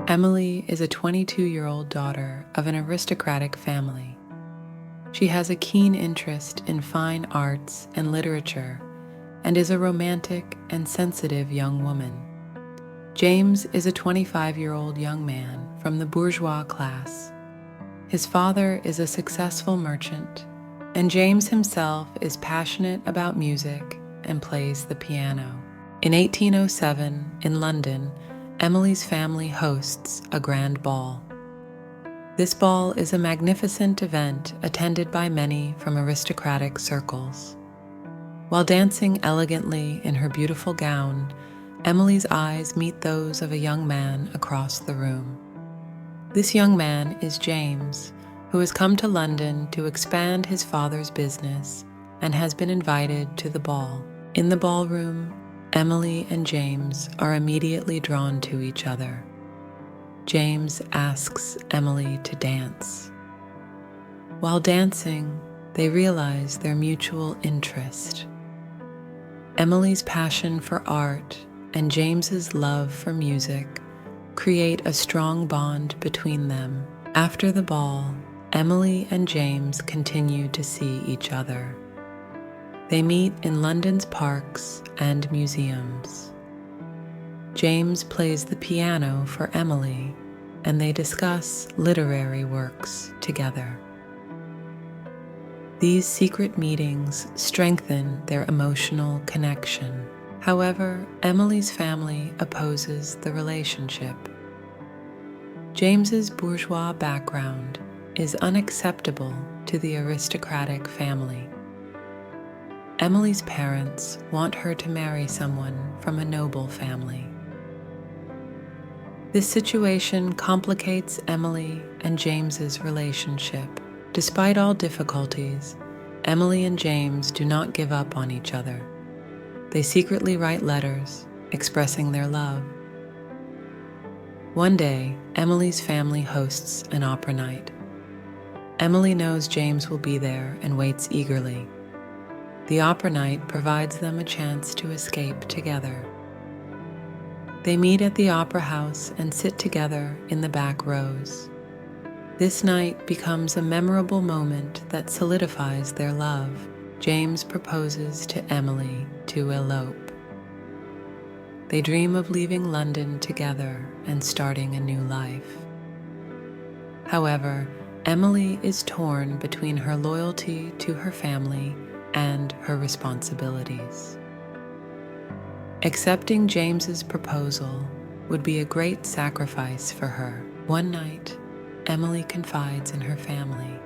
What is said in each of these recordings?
Emily is a 22-year-old daughter of an aristocratic family. She has a keen interest in fine arts and literature and is a romantic and sensitive young woman. James is a 25-year-old young man from the bourgeois class. His father is a successful merchant, and James himself is passionate about music and plays the piano. In 1807, in London, Emily's family hosts a grand ball. This ball is a magnificent event attended by many from aristocratic circles. While dancing elegantly in her beautiful gown, Emily's eyes meet those of a young man across the room. This young man is James, who has come to London to expand his father's business and has been invited to the ball. In the ballroom, Emily and James are immediately drawn to each other. James asks Emily to dance. While dancing, they realize their mutual interest. Emily's passion for art and James's love for music create a strong bond between them. After the ball, Emily and James continue to see each other. They meet in London's parks and museums. James plays the piano for Emily, and they discuss literary works together. These secret meetings strengthen their emotional connection. However, Emily's family opposes the relationship. James's bourgeois background is unacceptable to the aristocratic family. Emily's parents want her to marry someone from a noble family. This situation complicates Emily and James's relationship. Despite all difficulties, Emily and James do not give up on each other. They secretly write letters expressing their love. One day, Emily's family hosts an opera night. Emily knows James will be there and waits eagerly. The opera night provides them a chance to escape together. They meet at the opera house and sit together in the back rows. This night becomes a memorable moment that solidifies their love. James proposes to Emily to elope. They dream of leaving London together and starting a new life. However, Emily is torn between her loyalty to her family and her responsibilities. Accepting James's proposal would be a great sacrifice for her. One night, Emily confides in her family.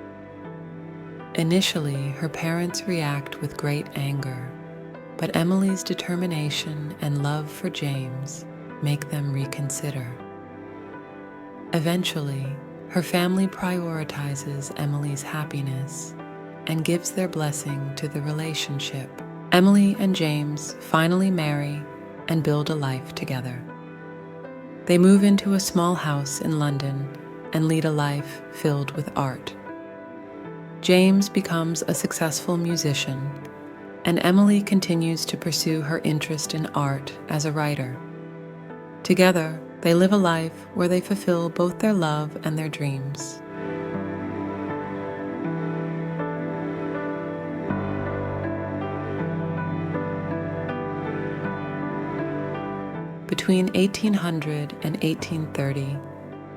Initially, her parents react with great anger, but Emily's determination and love for James make them reconsider. Eventually, her family prioritizes Emily's happiness and gives their blessing to the relationship. Emily and James finally marry and build a life together. They move into a small house in London and lead a life filled with art. James becomes a successful musician, and Emily continues to pursue her interest in art as a writer. Together, they live a life where they fulfill both their love and their dreams. Between 1800 and 1830,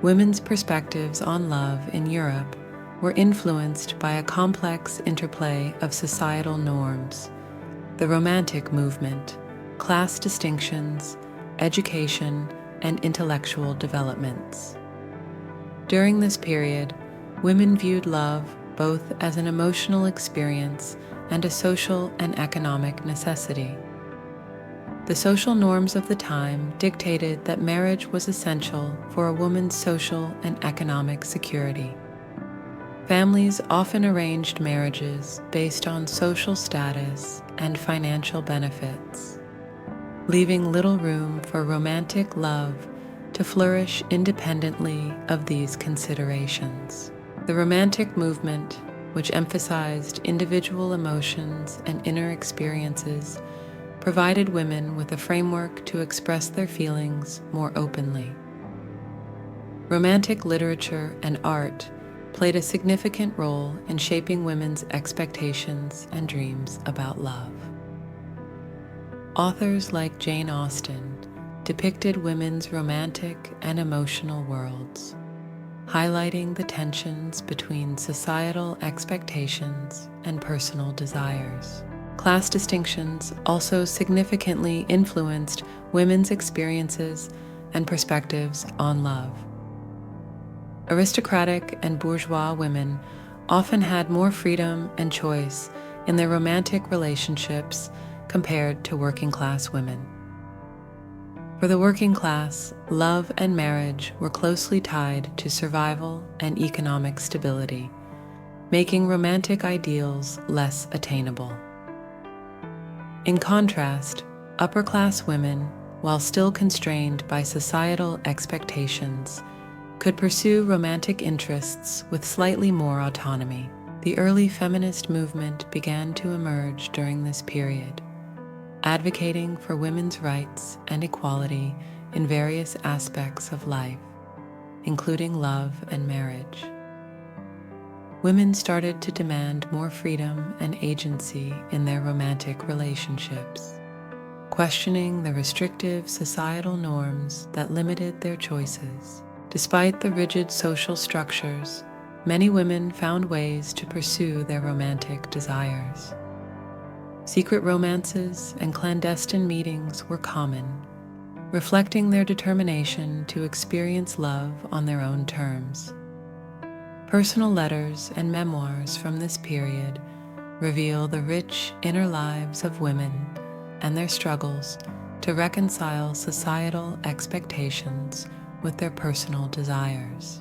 women's perspectives on love in Europe were influenced by a complex interplay of societal norms, the Romantic movement, class distinctions, education, and intellectual developments. During this period, women viewed love both as an emotional experience and a social and economic necessity. The social norms of the time dictated that marriage was essential for a woman's social and economic security. Families often arranged marriages based on social status and financial benefits, leaving little room for romantic love to flourish independently of these considerations. The Romantic movement, which emphasized individual emotions and inner experiences, provided women with a framework to express their feelings more openly. Romantic literature and art played a significant role in shaping women's expectations and dreams about love. Authors like Jane Austen depicted women's romantic and emotional worlds, highlighting the tensions between societal expectations and personal desires. Class distinctions also significantly influenced women's experiences and perspectives on love. Aristocratic and bourgeois women often had more freedom and choice in their romantic relationships compared to working-class women. For the working class, love and marriage were closely tied to survival and economic stability, making romantic ideals less attainable. In contrast, upper-class women, while still constrained by societal expectations, could pursue romantic interests with slightly more autonomy. The early feminist movement began to emerge during this period, advocating for women's rights and equality in various aspects of life, including love and marriage. Women started to demand more freedom and agency in their romantic relationships, questioning the restrictive societal norms that limited their choices. Despite the rigid social structures, many women found ways to pursue their romantic desires. Secret romances and clandestine meetings were common, reflecting their determination to experience love on their own terms. Personal letters and memoirs from this period reveal the rich inner lives of women and their struggles to reconcile societal expectations with their personal desires.